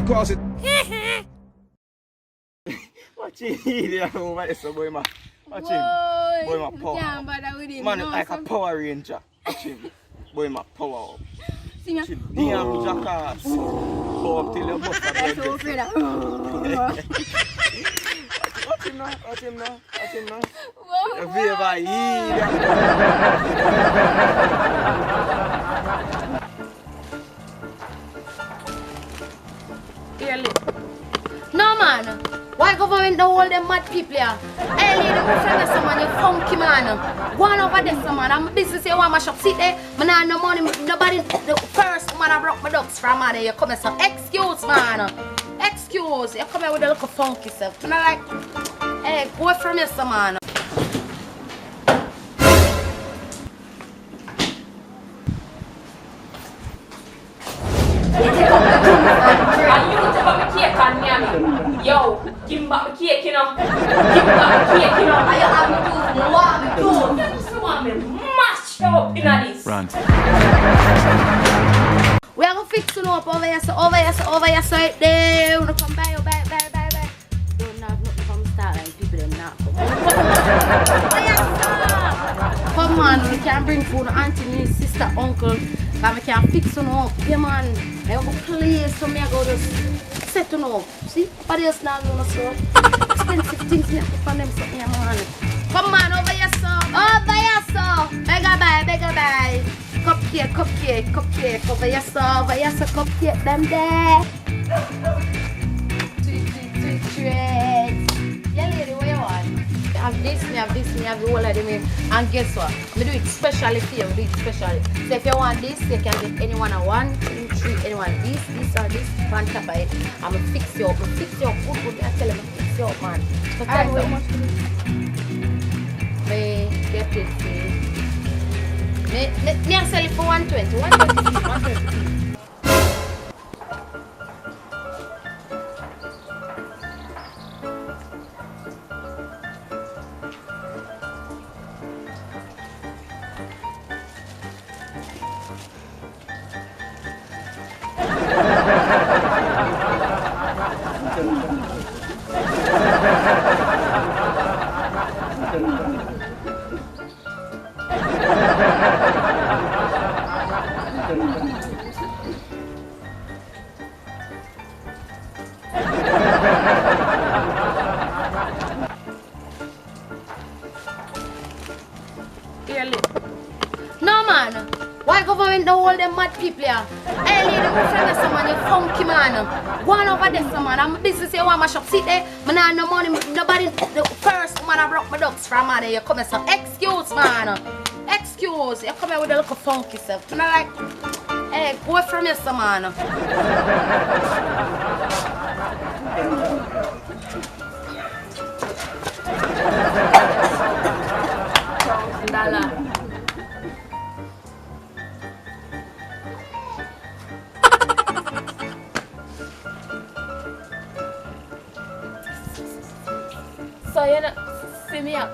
I cause it. Watch him, idiot. What is the boy, man? Watch him. Boy, my power. Man, it's like a Power Ranger. Watch him. Boy, my power. Damn, jackass. Go up till your bust a blood. Watch him now. Watch him now. Watch him now. The favor, no man, why government don't hold them mad people here? Hey lady, who friend us man, you funky man. Go on over there some man, I'm business you want my shop, sit there. Man have no money, nobody, the first man I broke my ducks from man, you come here so excuse man. Excuse, you come here with a little funky self. And I like, hey, go from here some man. Yo, give me back the cake, you know. Give me back the cake, you know. And you have me do what me do. You just want me mash up in this. Run. We are going to fix you up over here, so right there. We're going to come by you, bye. Don't have nothing from start and people them not come. Come on, we can bring food to auntie, me, sister, uncle. But we can fix you up. Yeah man, I have a place so me I go just set you up. See, nobody else now know so expensive things me have to find them something, yeah man. Come on, over here, sir. Over here, sir. Bega bye. Cupcake. Over here, sir. Cupcake, them there. Sweet treats. Yeah, lady, what you want? Me have this, me have the whole of them. And guess what? Me do it specially for you, So if you want this, you can get anyone a 1, 2, 3, anyone this or this, on top of it. I'm gonna fix you up, good. I tell you, I'm fix you up, man. So tell me how much to do. Me get it for me I sell it for 120. 120. No man, why government don't hold them mad people here? Hey lady, who friend us man, you funky man. Go on over there some man, I'm business you want my shop, sit there. Man have no money, nobody, the first man I broke my ducks from man, you come here so excuse man. Excuse, you come here with a little funky self. And I like, hey, go from here some man. $1,000. So you know, see me up,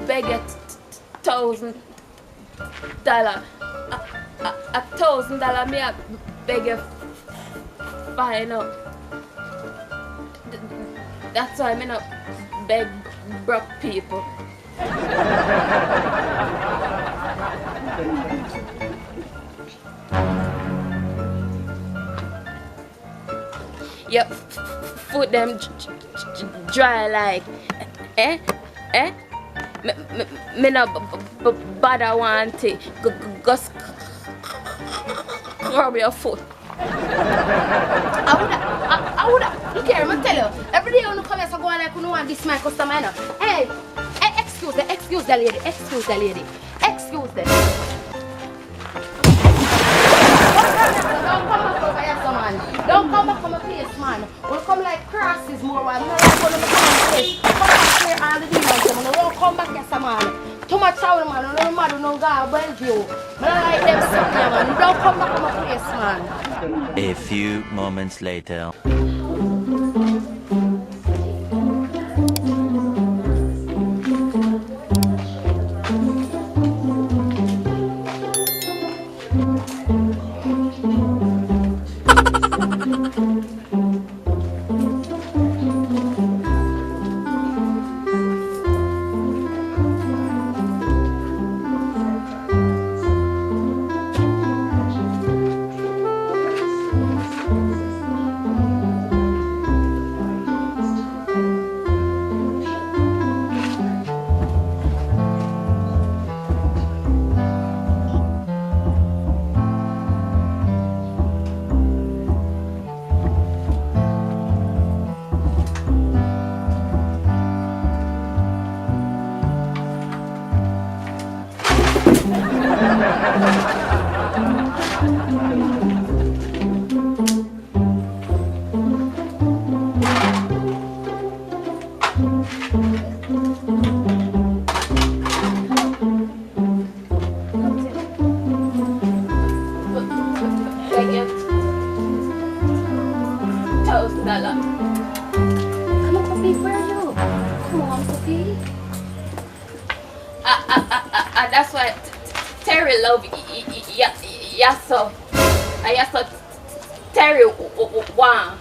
beg it $1,000. $1,000 me up, beg you fine up. That's why me not beg broke people. Yep, food them dry like, me no bother want it, go scrub your foot. I would, look here, I'm tell you, every day when you come here, so go on like you want this my customer, you know. Hey, excuse the lady. Don't come back from a place, man. We'll come like crosses more while we don't like when we come to place. Come back here all the demons, man. We won't come back here, man. Too much trouble, man. No matter, no God, Bellevue. I don't like them stuff here, man. Don't come back from a place, man. A few moments later. Come on, puppy, where are you? Come on, puppy. That's why Terry love yeah so I saw Terry one.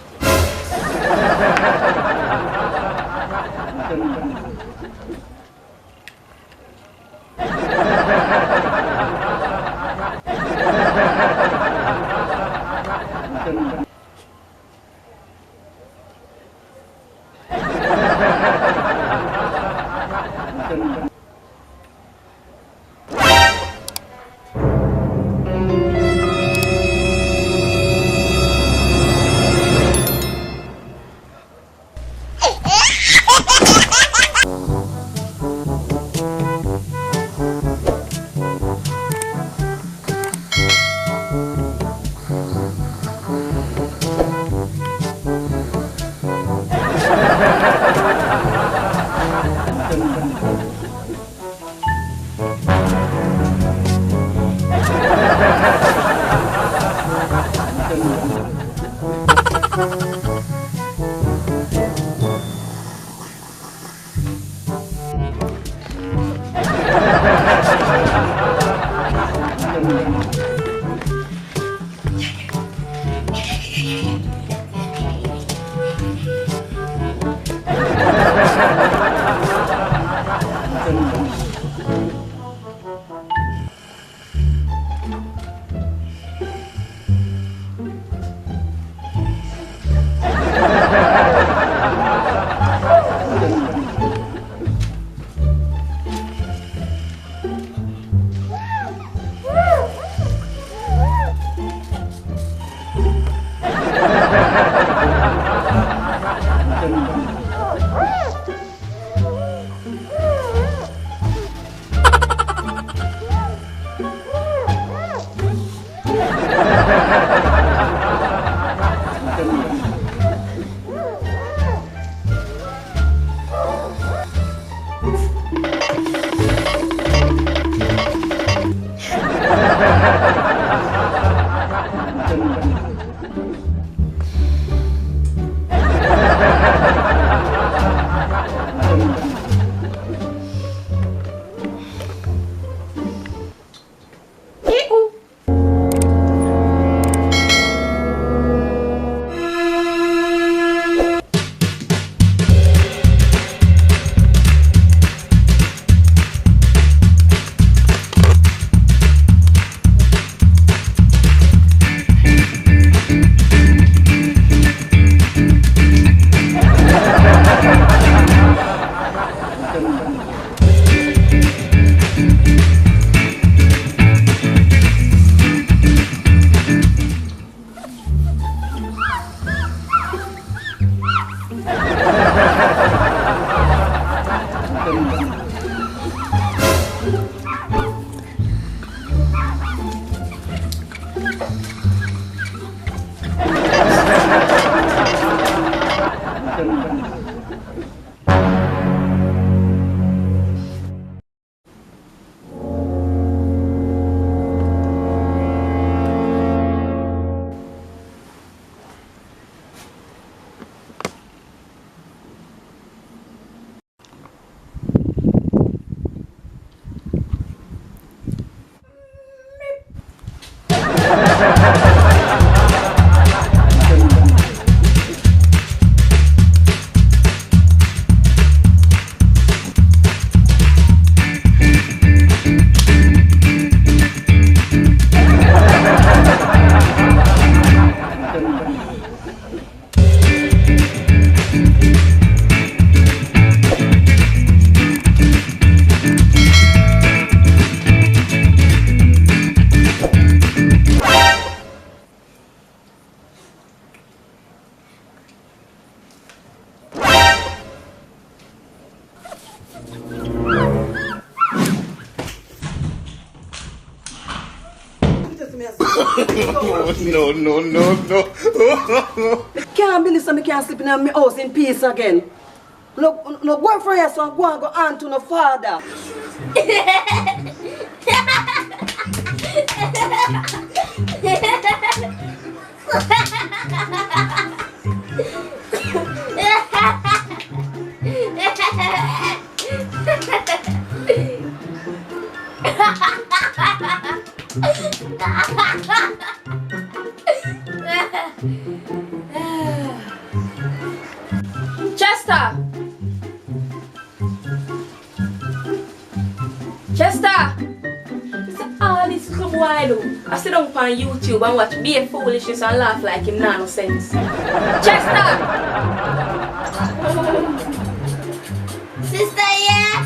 No. I can't believe so I can't sleep in my house in peace again. No go for your son, go and go on to no father. Chester! Chester! Listen, all this club boy I do. I sit down on YouTube and watch be foolishness and laugh like him nah no sense. Chester! Sister, yeah?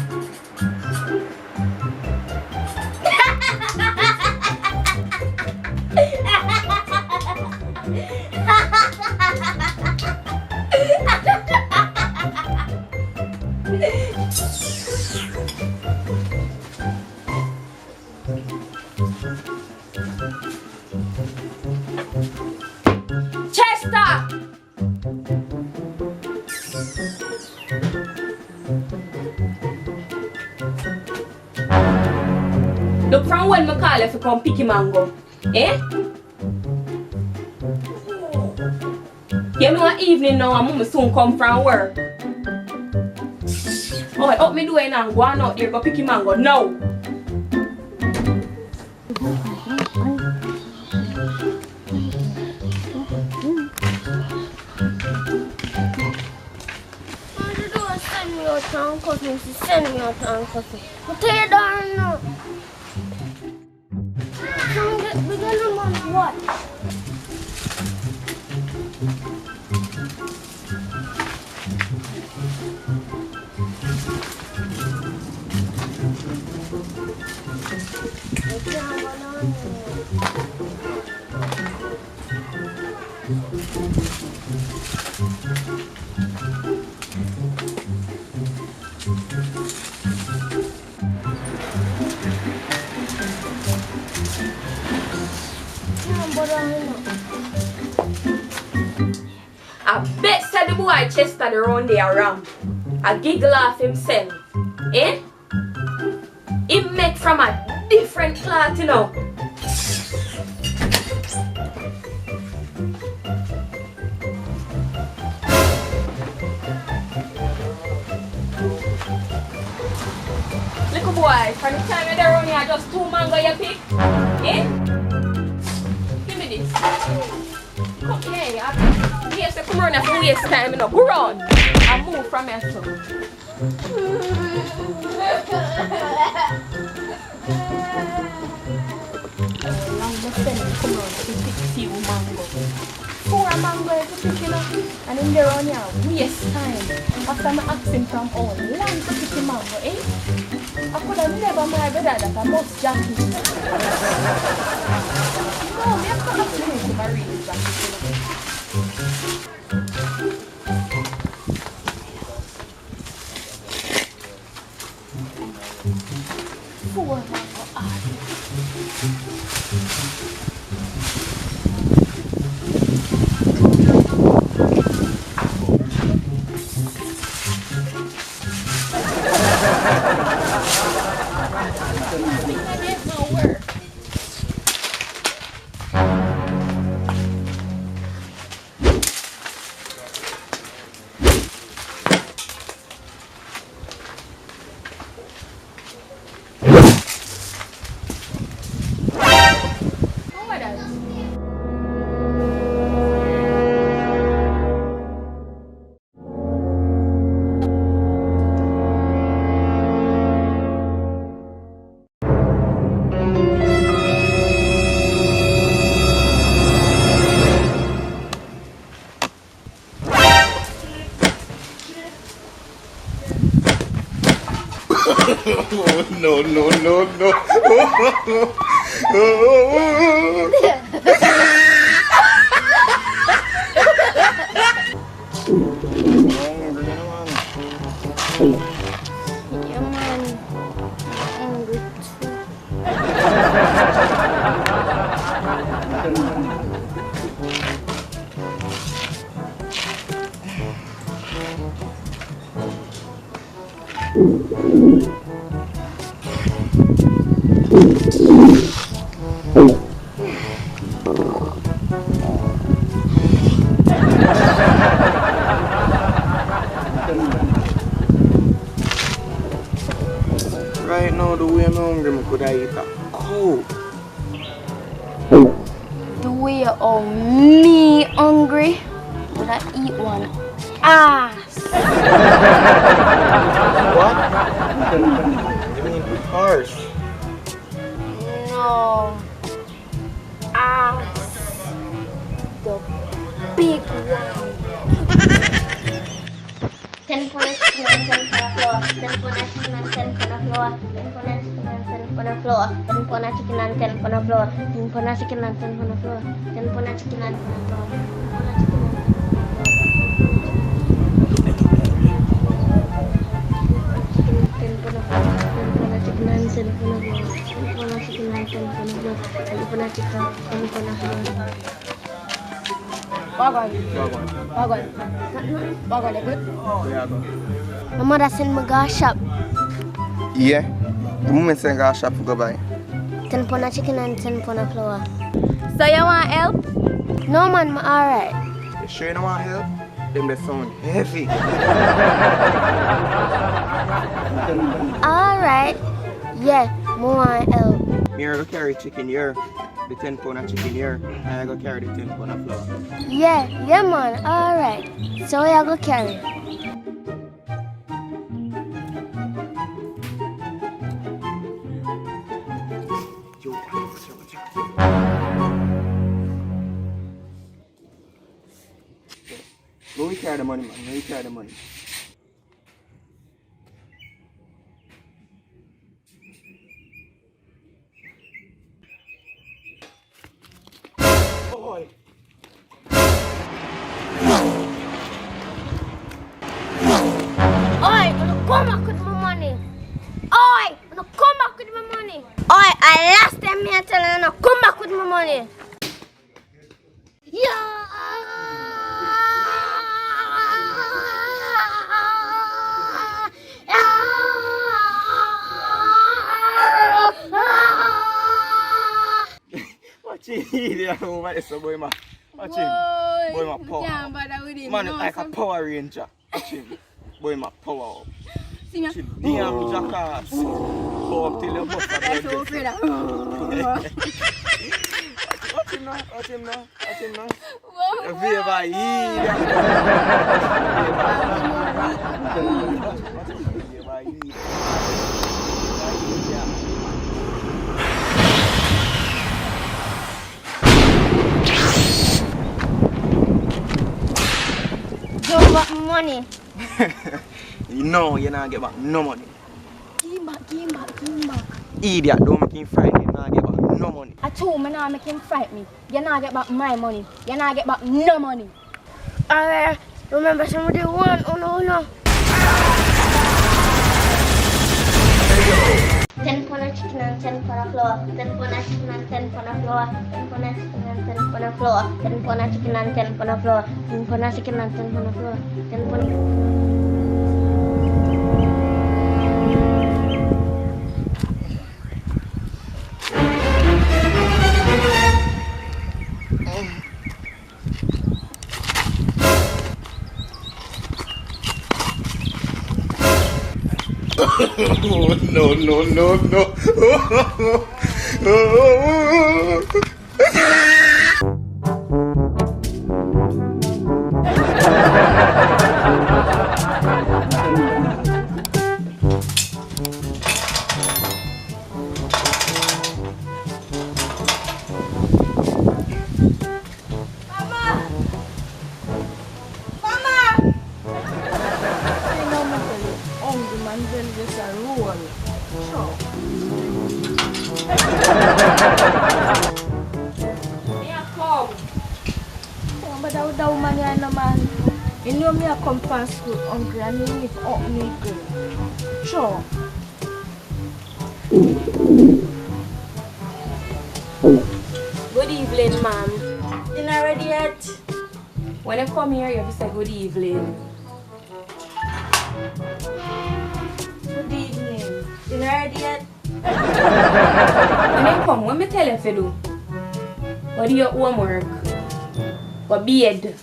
Chester! Look from when I call you to come pick him and go. Eh? You know evening now and mama soon come from work. Oh, up me doing now. Go on out there, go pick him and go now. Send me your town coffee. Send me your town coffee. But tell you down now. We gonna want what? I bet said the boy Chester the round there around. I giggle off himself. Eh? He make from a different cloth, you know. Little boy, from the time you're around here, just 2 mango you pick. Eh? Give me this. Come here, yes, come around for waste time, you know. Go round and move from here, so. Long the send come around to pick few mango. 4 mango to pick, you know. And then they're on here, waste time. After I ask him from all, long to pick the mango, eh? I could have never my brother that I must jump in. No, me have to ask him to marry his jump. 4 mango art. Yeah, man. I'm hungry too. Right now, the way I'm hungry, I could eat a cow. The way of me hungry, would I eat one ass? What? You mean horse? No. Ass. The big one. 10 for the chicken and 10 for the floor. 10 for the chicken and 10 for the floor. 10 for the chicken and 10 for the floor. 10 for the chicken and 10 for the floor. 10 for the chicken and 10 for the floor. 10 for the chicken and 10 for the floor. Bagon, good? Yeah, go. My mother sent me go shop. Yeah? The moment I go shop, go buy. 10 pound of chicken and 10 pound of flour. So you want help? No man, I'm alright. You sure you don't want help? Them they sound heavy. Alright. Yeah, I want help. Me go carry chicken here, the 10 pound of chicken here, and I go carry the 10 pound of flour. Yeah, man, alright. So I go carry. Go we carry the money, man. Go we carry the money. Boy. Oi, come back with my money. Oi, come back with my money. Oi, I last time me telling you, come back with my money. Yeah. Watch it, boy, man. Watch him. Boy, my power. Man, it's like a Power Ranger. Watch him. Boy, my power. Damn, jackass. Go up till you bust a blood vessel. Watch him now. Watch him now. Watch him now. You feel by eat. Give back my money. No, you're not get back no money. Give him back. Idiot, don't make him frightened. You're not get back no money. I told me not make him fight me. You not get back my money. You not get back no money. Alright, remember somebody won. Oh no. 10 pound of chicken and 10 pound of flour. 10 pound of chicken and 10 pound of flour. 10 pound of chicken and 10 pound of flour. 10 pound of chicken and 10 pound of flour. 10 pound of chicken and 10 pound of flour. 10 pound. No. You know me I come from school hungry and you live up me girl. Sure. Good evening, ma'am. Dinner ready yet? When you come here, you have to say good evening. Good evening. ready yet? When you come, what me tell you to do? What do your homework? What bed?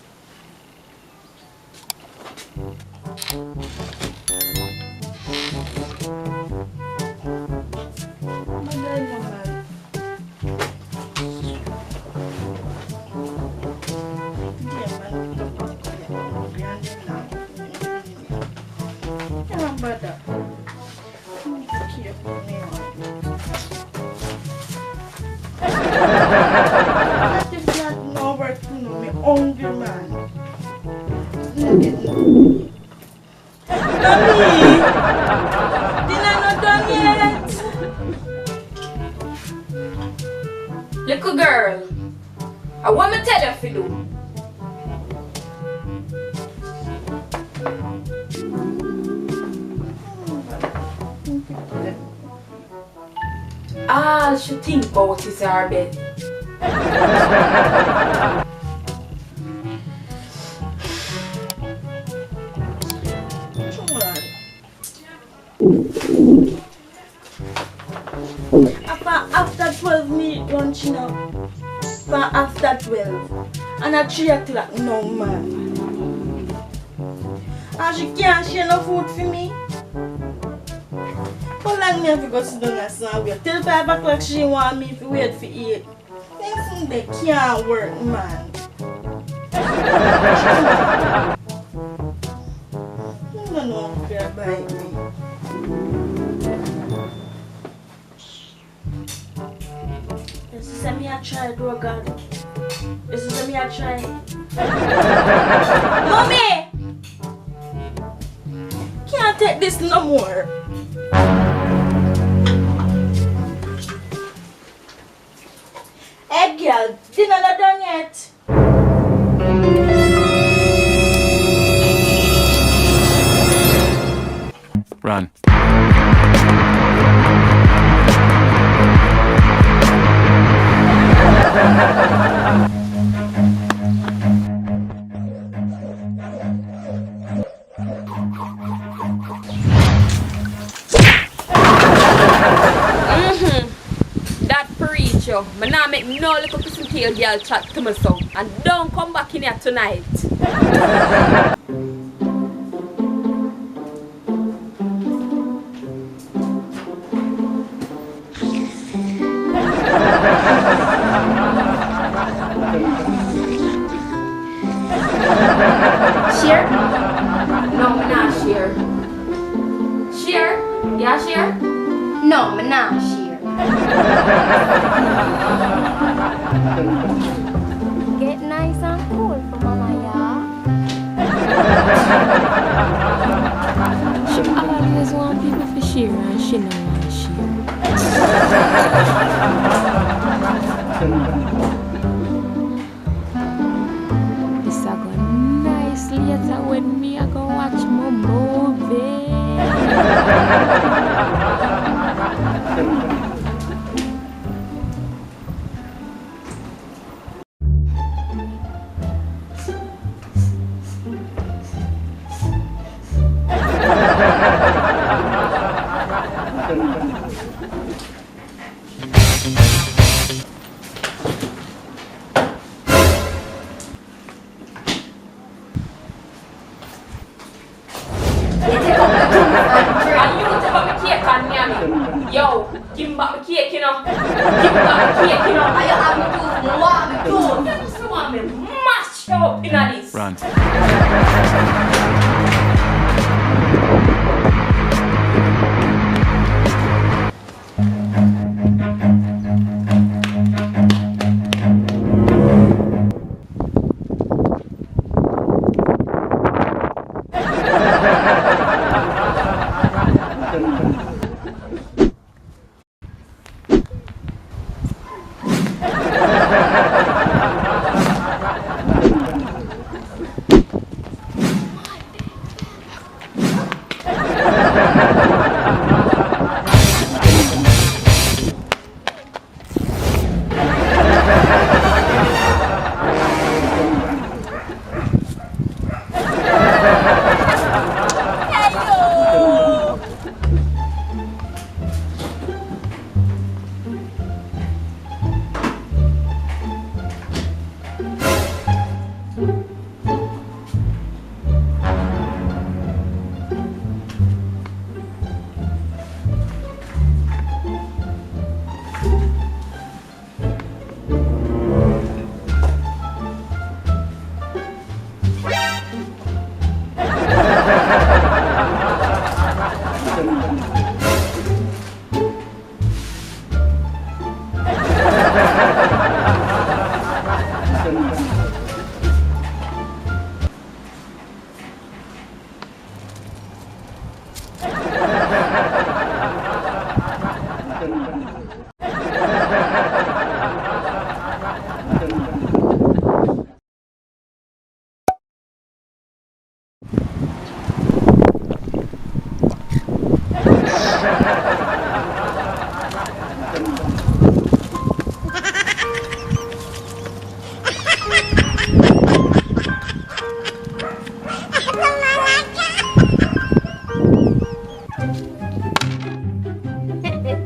Little girl, I want me tell you to do. All she think about is her bed. After 12 minutes lunching up. After 12. And at 3 o'clock no man. And she can't share no food for me. How long me have to go sit down and sit and wait? Till 5 o'clock she want me to wait for 8. Things they can't work, man. I don't know if they're buying me. This is me I try, oh God. This is me I try. Mommy! Can't take this no more. Hey girl, dinner not done yet. Run. That preach you. Me nah make no little piece of girl chat to me so. And don't come back in here tonight. Share? No, me not share. Share? Yeah, share? No, me not share. Get nice and cool for Mama, yeah? She always want people to share and she no want to share. This a go nice later when me a go watch my movie. Yo, give me back the cake, you know. Give me back the cake, you know. I have me too. I want me too. You just want me mash you up in this. Run.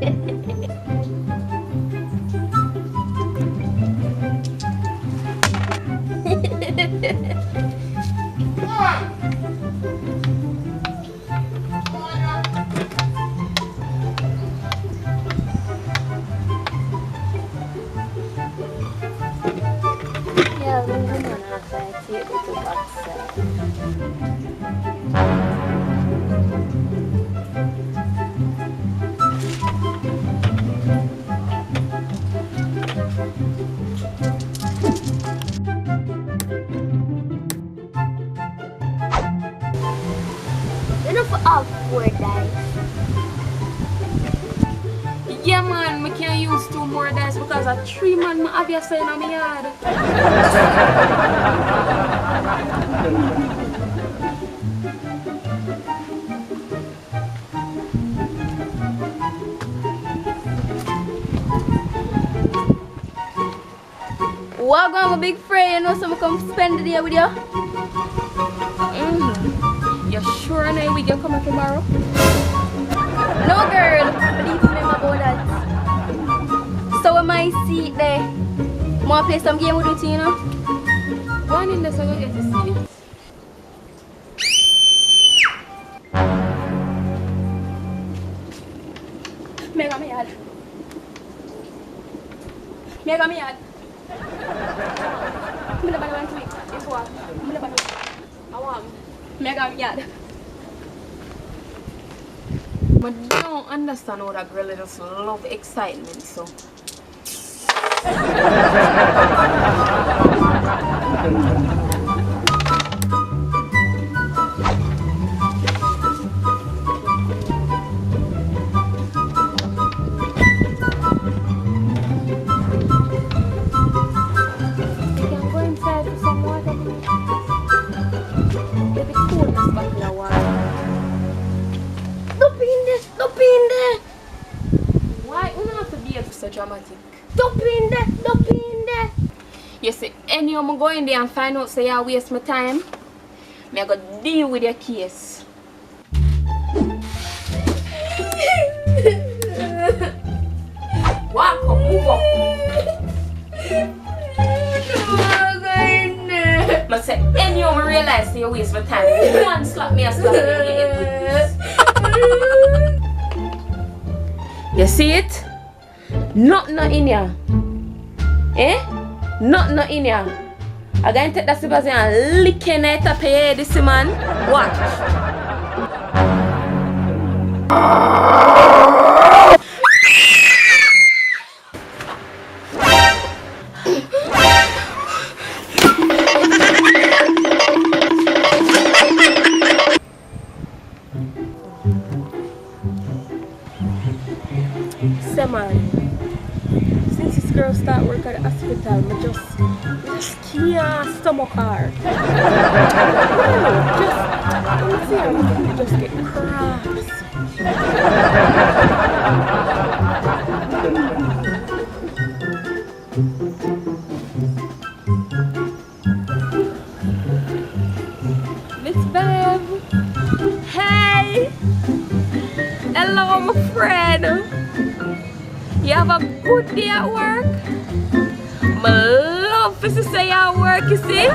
Yeah, we're going to take it to backside. Enough of 4 dice. Yeah, man, I can't use 2 more dice because a 3 man I have you saying on my yard. What going, my big friend? You know, so I come spend the day with you? You sure I know we can come tomorrow? No, girl. Believe me about that. So when I see it there, want to play some game with you, you know? One in there so you get to see it. Mega me yard. Mega me yard. I'm going to buy one to eat. It's what? I'm going to buy it. I want mega me yard. But I don't understand how that girl just love excitement, so. We can go inside for some water. If it's cool, let's bottle of water. Don't be in there. Don't be in there. Why you don't have to be so dramatic? Don't be in there. Don't be in there. You see, any of me go in there and find out say you waste my time, me I go deal with your case. Walk up, move up. I say, any of me realize say you waste my time. One slap me, I slap you. You see it? Nothing in here. Eh? Nothing in here. I'm going to take that slipper and lick in it up here, this man. Watch. Say man, since this girl start work at the hospital, I just can't stomach her. Just get cross. Miss Bev. Hey! Hello, my friend. You have a good day at work? I love to say you at work, you see?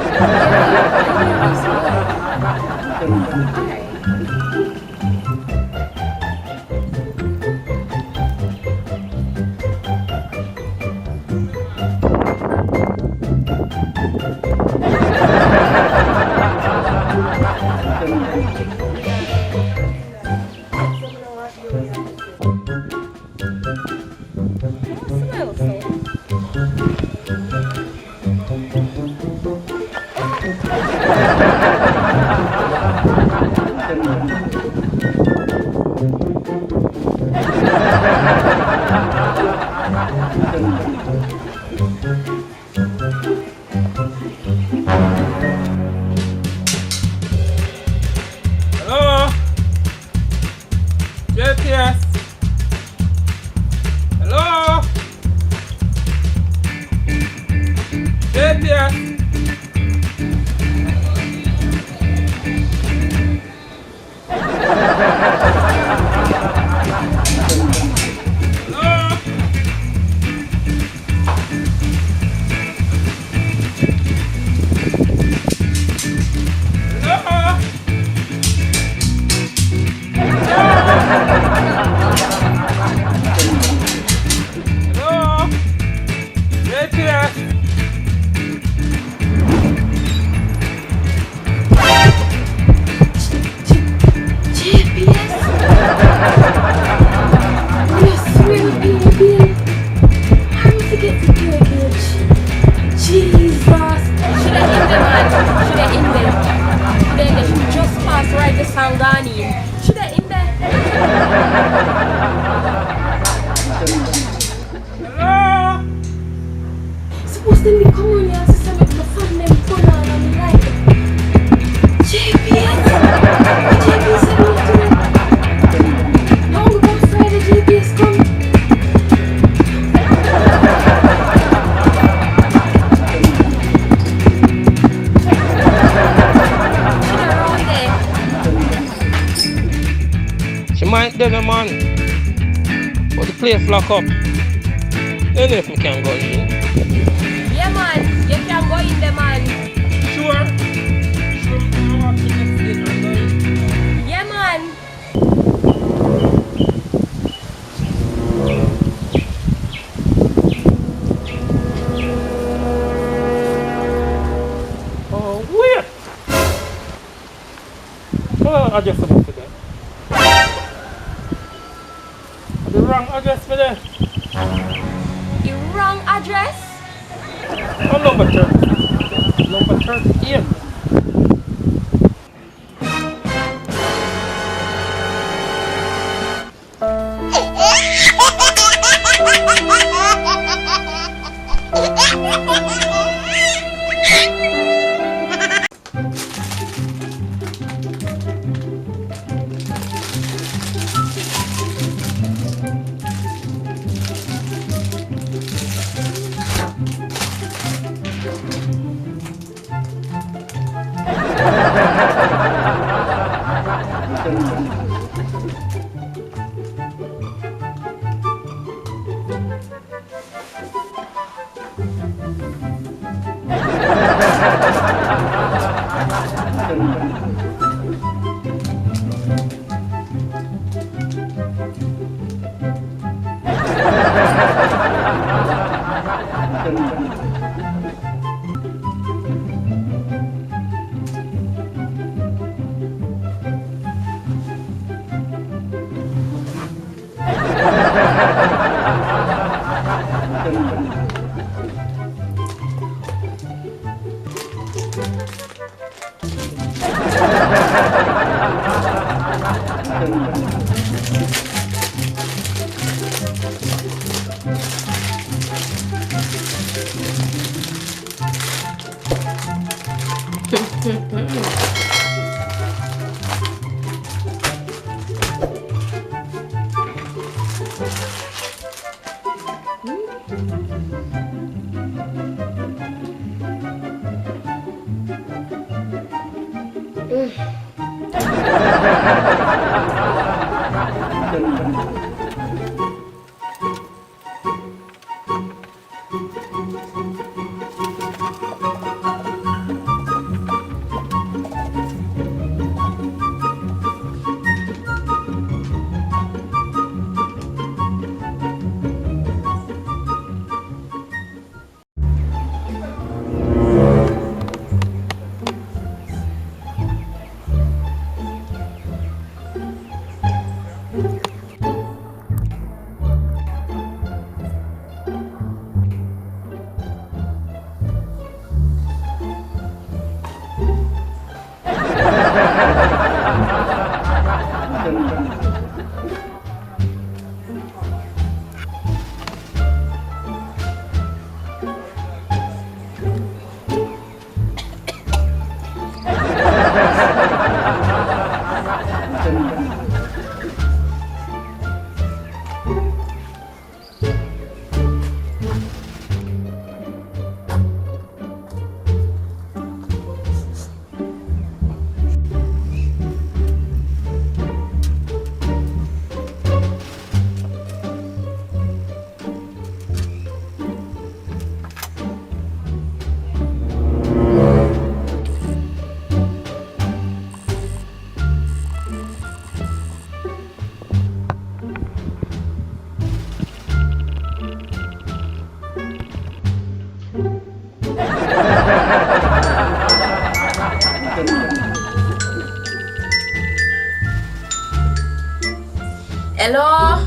then me come on here and say make my fan them turn on and me like GPS. GPS said me to it. Now we go Friday GPS come. She might do man. But the place lock up. You know if we can go in. Yeah man, you can go in there man. Sure. Sure we can walk the next day and go in. Yeah man. Oh wait! Oh, address about for that. The wrong address for that. The wrong address? Oh, number 30. Number 38. Hello?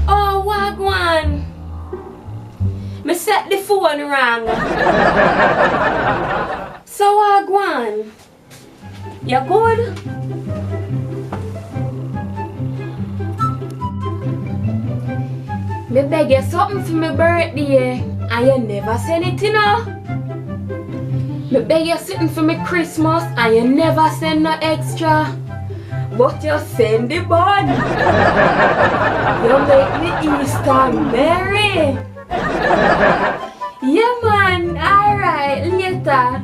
Oh, wagwan. Me set the phone wrong. So wagwan. You good? Me beg you something for my birthday and you never send it, you know. Me beg you something for my Christmas and you never send no extra. But you send the bun. You make me Easter merry. Yeah man, alright, later.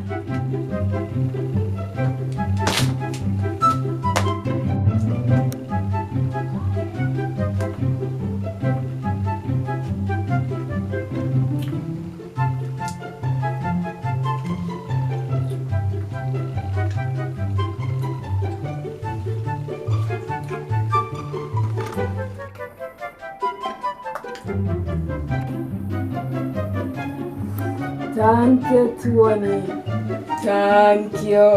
Thank you, Tony. Thank you.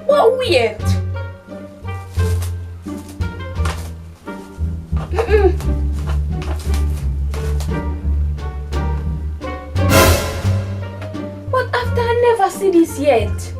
What weird? But after I never see this yet.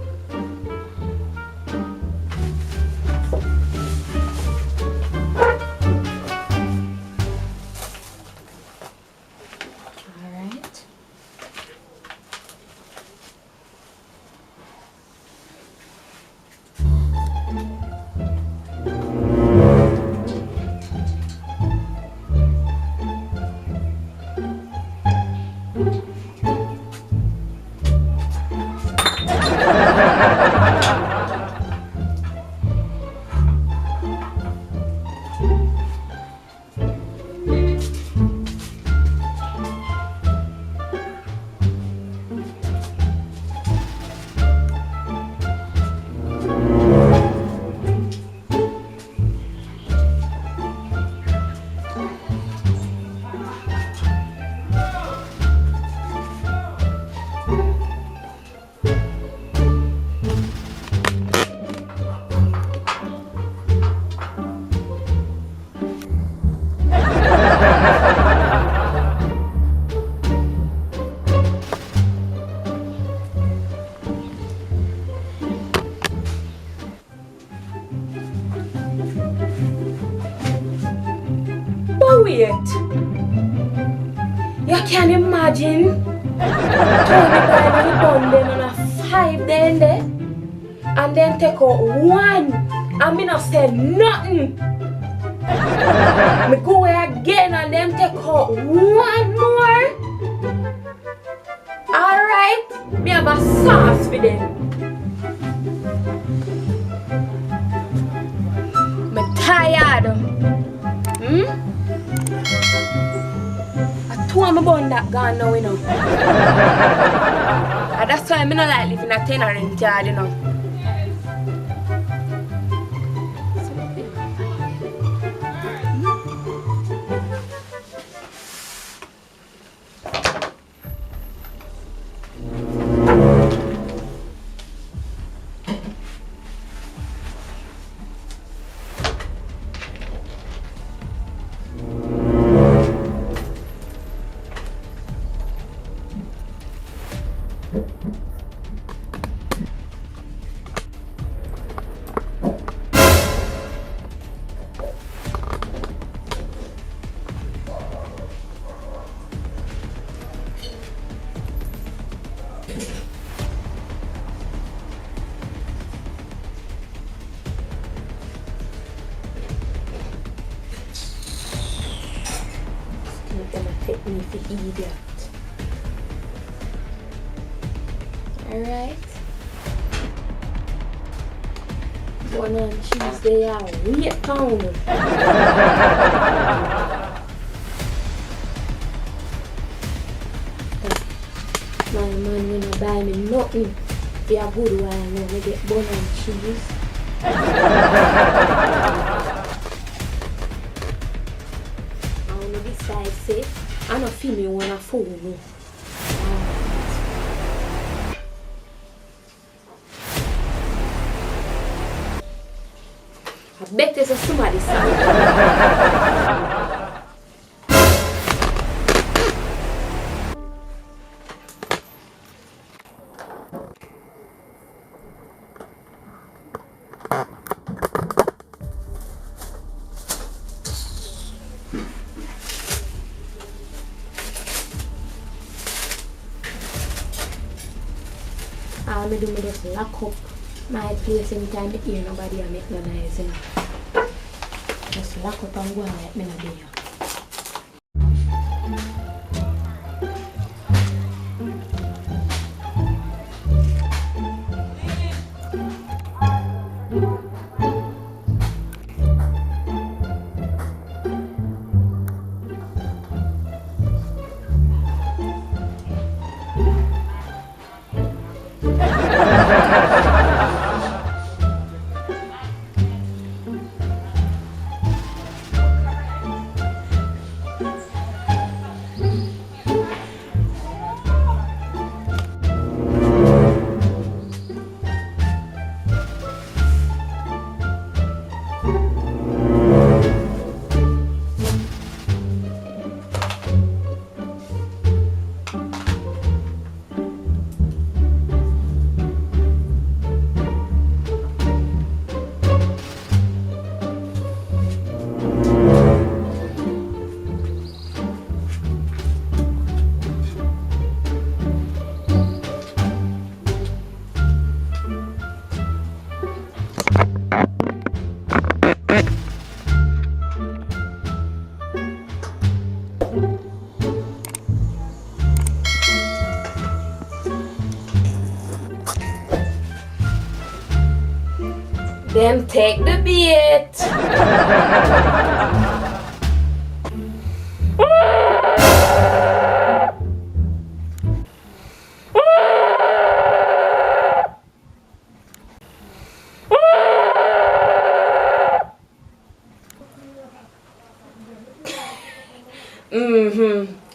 Wait, you can imagine Tony buying the bun then on a 5 there and then take out 1 and me not say nothing. Me go away again and then take out 1 more. Alright? Me have a sauce for them. I'm tired. I told my bun that gone now, you know. And that's why I don't like living a tenant yard, you know. Take me for idiot. Alright. One on Tuesday, I'll wait down. My man will not buy me nothing. Be a good one when I get bun and cheese. I want to decide, say, I don't feel me when I fool me. I bet there's somebody somewhere. I do me just lock up my place anytime I hear nobody and make no noise. Just lock up and go and let me know there. Then take the bait.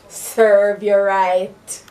Serve you right.